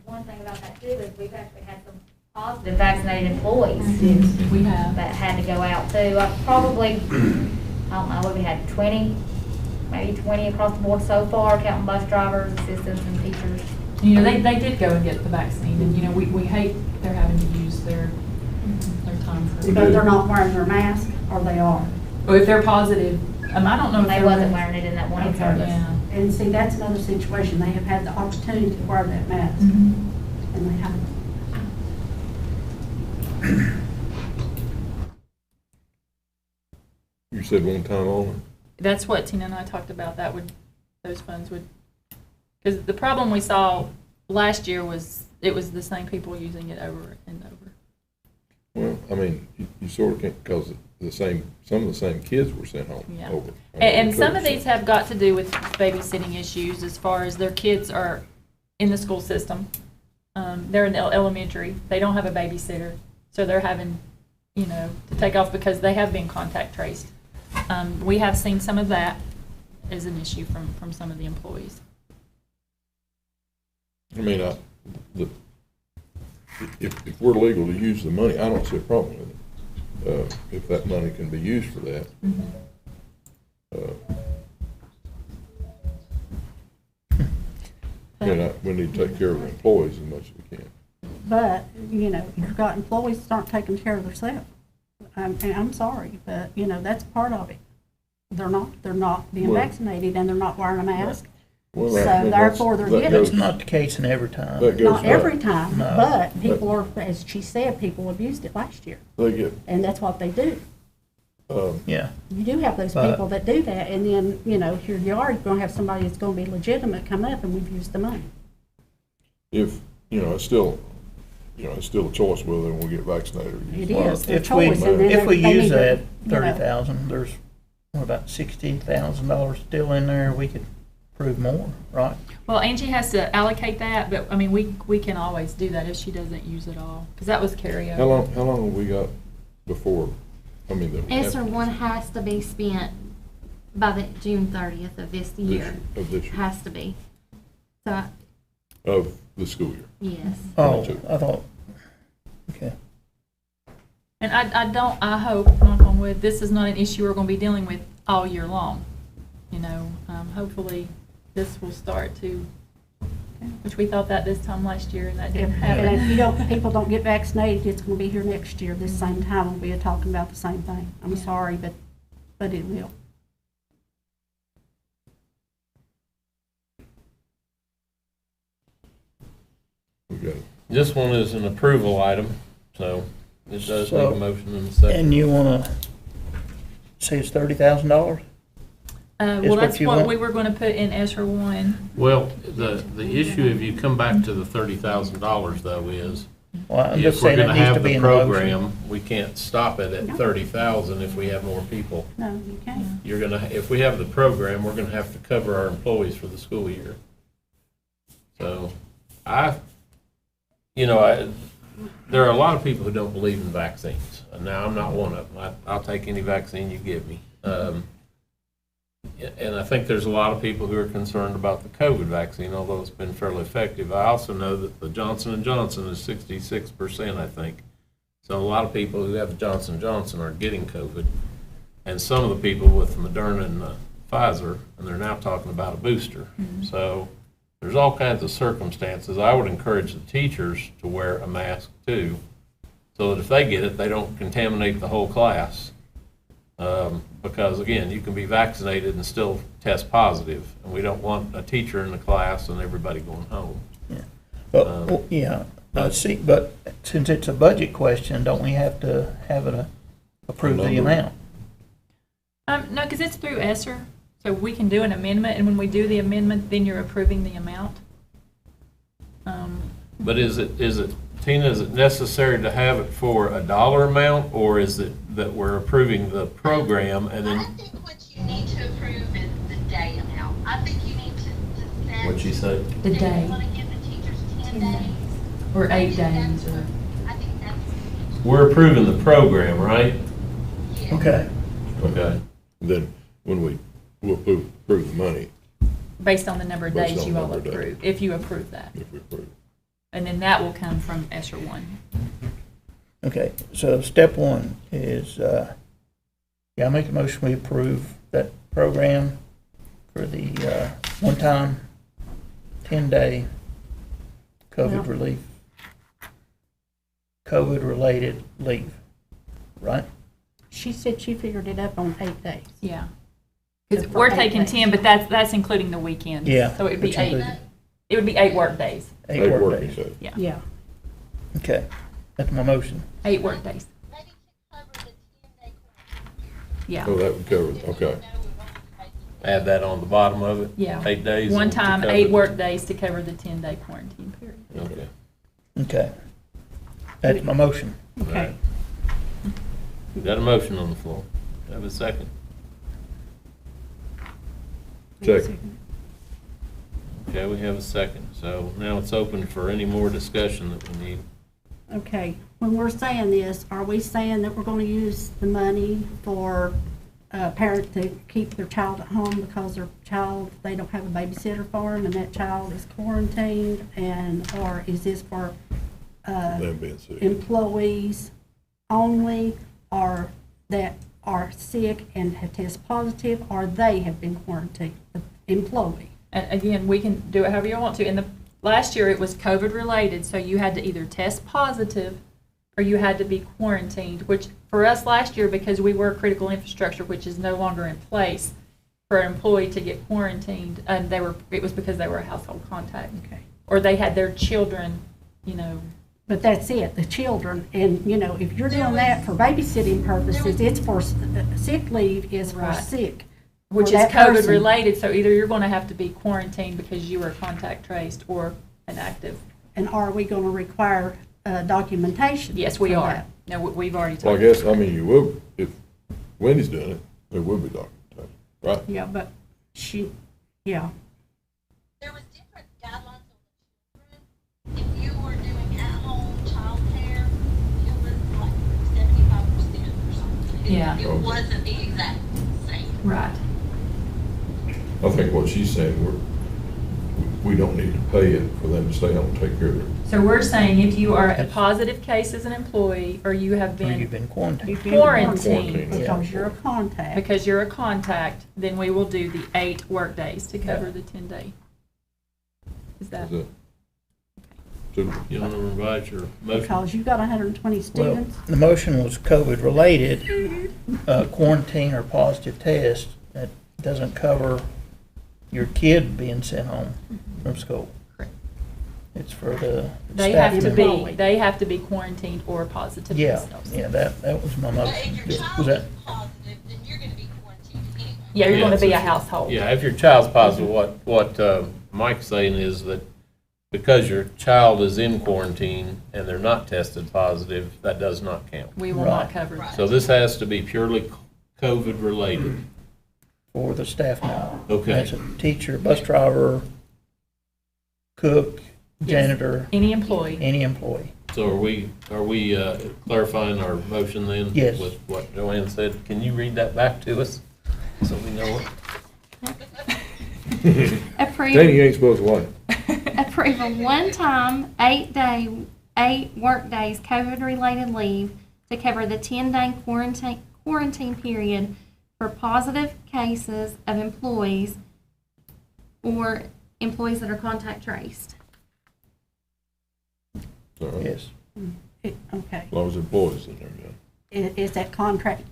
One thing about that too is we've actually had some positive vaccinated employees We have. that had to go out too. Probably, I don't know, what we had 20, maybe 20 across the board so far, counting bus drivers, assistants, and teachers. You know, they did go and get the vaccine, and, you know, we hate they're having to use their time for. but they're not wearing their mask, or they are. Well, if they're positive, I don't know if They they're. wasn't wearing it in that one service. Yeah. And see, that's another situation. They have had the opportunity to wear that mask, Mhm. and they haven't. You said one time only? That's what Tina and I talked about, those funds would, because the problem we saw last year was, it was the same people using it over and over. Well, I mean, you sort of can't, because some of the same kids were sent home Yeah. over. And some of these have got to do with babysitting issues as far as their kids are in the school system. They're in elementary, they don't have a babysitter, so they're having, you know, to take off because they have been contact traced. We have seen some of that as an issue from some of the employees. I mean, if we're legal to use the money, I don't see a problem with it. If that money can be used for that. We need to take care of the employees as much as we can. But, you know, you've got employees that aren't taking care of themselves. And I'm sorry, but, you know, that's part of it. They're not being Well- vaccinated, and they're not wearing a mask. Well, So that's- therefore, they're that getting- goes- It's not the case in every time. That goes Not every back. time, No. but people are, as she said, people abused it last year, They get, and that's what they do. Yeah, You do have those But- people that do that, and then, you know, here you are, you're gonna have somebody that's gonna be legitimate come up, and we've used the money. if, it's still a choice whether they want to get vaccinated or use It it. is, their if we, choice, and then if we they use need to, that you know. 30,000, there's, what, about $60,000 still in there, we could prove more, right? Well, Angie has to allocate that, but, I mean, we can always do that if she doesn't use it all, because that was carryover. How long have we got before, that we have ESSER one has to be spent by the June 30th of this year. of this year, Has to be. So, of the school year? yes. Oh, 22. I thought, okay. And I hope, knock on wood, this is not an issue we're going to be dealing with all year long. You know, hopefully this will start to which we thought that this time last year, and that didn't And if happen. people don't get vaccinated, it's gonna be here next year, this same time, we'll be talking about the same thing. I'm sorry, but it will. We got it. This one is an approval item, so it does need So- a motion in a second. And you wanna say it's $30,000? Is Well, what that's you what want? we were gonna put in ESER one. Well, the issue, if you come back to the $30,000 though, is Well, I'm just if we're saying it gonna needs to have be the in the motion. program, we can't stop it at No. 30,000 if we have more people. No, you can't. You're gonna, if we have the program, we're gonna have to cover our employees for the school year. So, there are a lot of people who don't believe in vaccines. Now, I'm not one of them. I'll take any vaccine you give me. And I think there's a lot of people who are concerned about the COVID vaccine, although it's been fairly effective. I also know that the Johnson & Johnson is 66%, I think. So a lot of people who have the Johnson & Johnson are getting COVID. And some of the people with Moderna and Pfizer, and they're now talking about a booster. So there's all kinds of circumstances. I would encourage the teachers to wear a mask too, so that if they get it, they don't contaminate the whole class. Because again, you can be vaccinated and still test positive, and we don't want a teacher in the class and everybody going home. But, yeah, see, but since it's a budget question, don't we have to have it approve the number. amount? No, because it's through ESER, so we can do an amendment, and when we do the amendment, then you're approving the amount. But is it, Tina, is it necessary to have it for a dollar amount, or is it that we're approving the program and I then? think what you need to approve is the day amount. I think you need to set. What'd she say? The Do day. you want to give the teachers 10 days? Or 8 I think days, that's or, what- I think that's. We're approving the program, right? Yes. Okay, Okay. Then, when we'll approve the money, based on the number of Based days on you all number of days. approve, if you approve that. if we approve. And then that will come from ESER one. okay, so step one is, yeah, I make a motion we approve that program for the, one-time, 10-day COVID Yeah. relief, COVID-related leave, right? She said she figured it up on 8 days. Yeah. Just Because for we're 8 taking days. 10, but that's including the weekends. Yeah, So it'd be which 8, includes- it would be 8 work days. 8 work days. days. Yeah, Yeah. Okay, that's my motion. 8 work days. Maybe to cover the 10-day quarantine. Yeah. Oh, that would cover it, okay. Add that on the bottom of it? Yeah. 8 days? One to time, cover 8 the- work days to cover the 10-day quarantine period. Okay. Okay, that's my motion. Okay. Got a motion on the floor. Have a second. Second. Okay, we have a second. So now it's open for any more discussion that we need. Okay, when we're saying this, are we saying that we're gonna use the money for a parent to keep their child at home because their child, they don't have a babysitter for them and that child is quarantined? And, or is this for, Them being sick. employees only, or that are sick and have tested positive, or they have been quarantined, the employee? And again, we can do it however you want to. In the last year, it was COVID related, so you had to either test positive or you had to be quarantined, which for us last year, because we were critical infrastructure, which is no longer in place, for an employee to get quarantined, and it was because they were a household contact. Okay. Or they had their children, But that's it, the children, and, if you're doing that for babysitting purposes, it's for, sick leave is for Right. sick. which for is that COVID person. related, so either you're going to have to be quarantined because you were contact traced or inactive. And are we gonna require, documentation? Yes, we for are. that? No, we've already talked. Well, I guess, I mean, you will, if Wendy's doing it, there will be documentation, right? Yeah, but yeah, There was different guidelines on the children. If you were doing at-home childcare, it was like 75% or something. Yeah. It wasn't the exact same. Right. I think what she's saying, we don't need to pay it for them to stay home and take care of it. So we're saying if you are a positive case as an employee, or you have Or you've been been quarantined. you've been Quarantined. because you're a contact. because you're a contact, then we will do the 8 work days to cover the 10-day. Is that? That's it. Super. You want to revise your motion? Because you've got 120 Well, students. the motion was COVID-related, quarantine or positive test. That doesn't cover your kid being sent home from school. Correct. It's for the They staff have to member. be, they have to be quarantined or positive Yeah, themselves. yeah, that was my But motion. if your Was child that? is positive, then you're gonna be quarantined anyway. Yeah, you're gonna Yeah, be so- a household. Yeah, if your child's positive, what Mike's saying is that because your child is in quarantine and they're not tested positive, that does not count. We will not Right. cover that. So this has to be purely COVID-related. For the staff member. Okay. That's a teacher, bus driver, cook, janitor, Any employee. Mm-hmm. any employee. So are we clarifying our motion then? Yes. With what Joanne said? Can you read that back to us so we know it? Approve. Danny, you ain't supposed to lie. Approve a one-time 8 workdays COVID-related leave to cover the 10-day quarantine period for positive cases of employees or employees that are contact traced. All right. Yes. Okay. As long as the employees in there, yeah. Is that contact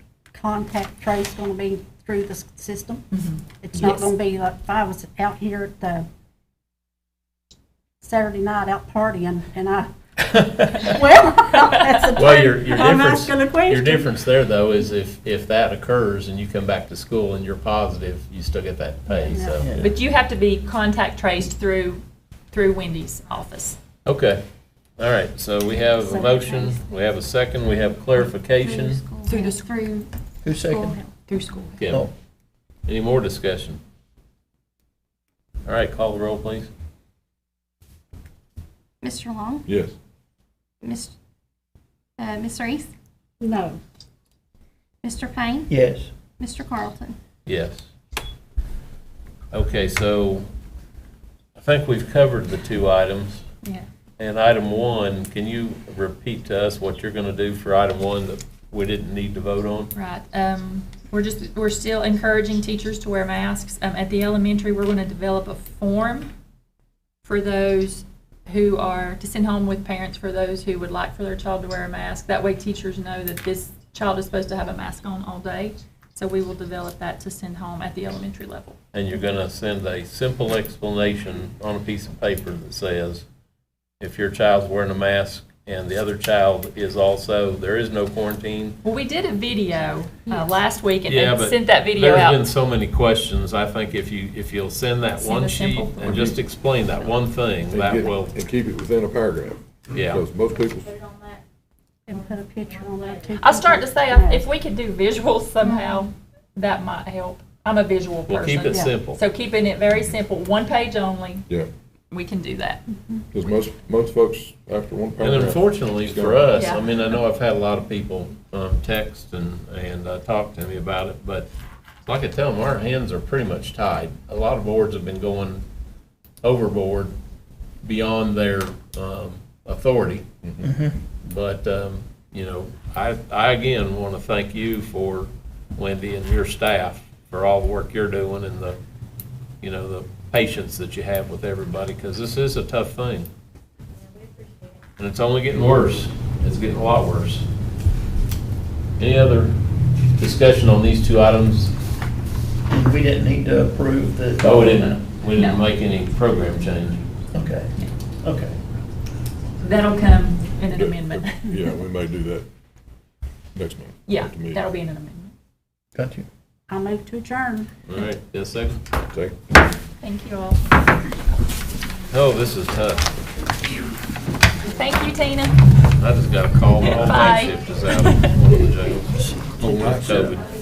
trace going to be through the system? Mhm. It's not Yes. going to be like if I was out here at the Saturday night out partying and I, well, that's a Well, your I'm difference, asking a question. your difference there though is if that occurs and you come back to school and you're positive, you still get that pay, so. Yeah. But you have to be contact traced through Wendy's office. Okay, all right, so we have a motion, we have a second, we have clarification. Through the Through Who's school second? health. Through school. Kim, Oh, any more discussion? All right, call the roll, please. Mr. Long? Yes. Ms. Reese? No. Mr. Payne? yes. Mr. Carlton? Yes. Okay, so I think we've covered the two items. Yeah. And item one, can you repeat to us what you're gonna do for item one that we didn't need to vote on? Right. We're still encouraging teachers to wear masks. At the elementary, we're going to develop a form for those who are, to send home with parents for those who would like for their child to wear a mask. That way teachers know that this child is supposed to have a mask on all day. So we will develop that to send home at the elementary level. And you're gonna send a simple explanation on a piece of paper that says, if your child's wearing a mask and the other child is also, there is no quarantine. Well, we did a video last week and Yeah, and but sent that video there's out. been so many questions. I think if you'll send that Send one a sheet simple and just explain that one thing, that will, And keep it within a paragraph. yeah. Because most people, And put a picture on that too. I was starting to say, if we could do visuals somehow, that might help. I'm a visual person. We'll keep it Yeah. simple. So keeping it very simple, one page only, yeah, we can do that. because most folks, after one And paragraph. unfortunately for us, Yeah. I mean, I know I've had a lot of people text and talk to me about it, but like I tell them, our hands are pretty much tied. A lot of boards have been going overboard beyond their authority. But, you know, I again want to thank you for, Wendy, and your staff for all the work you're doing and the, you know, the patience that you have with everybody, because this is a tough thing. And it's only getting worse. It's getting a lot worse. Any other discussion on these two items? And we didn't need to approve the. Oh, we didn't No. make any program change. Okay, okay. That'll come in an amendment. Yeah, we may do that next month. Yeah, at the meeting. that'll be in an amendment. Got you. I'll move to adjourn. All right, yes, second? Second. Thank you all. Oh, this is tough. Thank you, Tina. I just got a call, my whole Bye. night shift is out of one of the jails. Oh, night shift. COVID.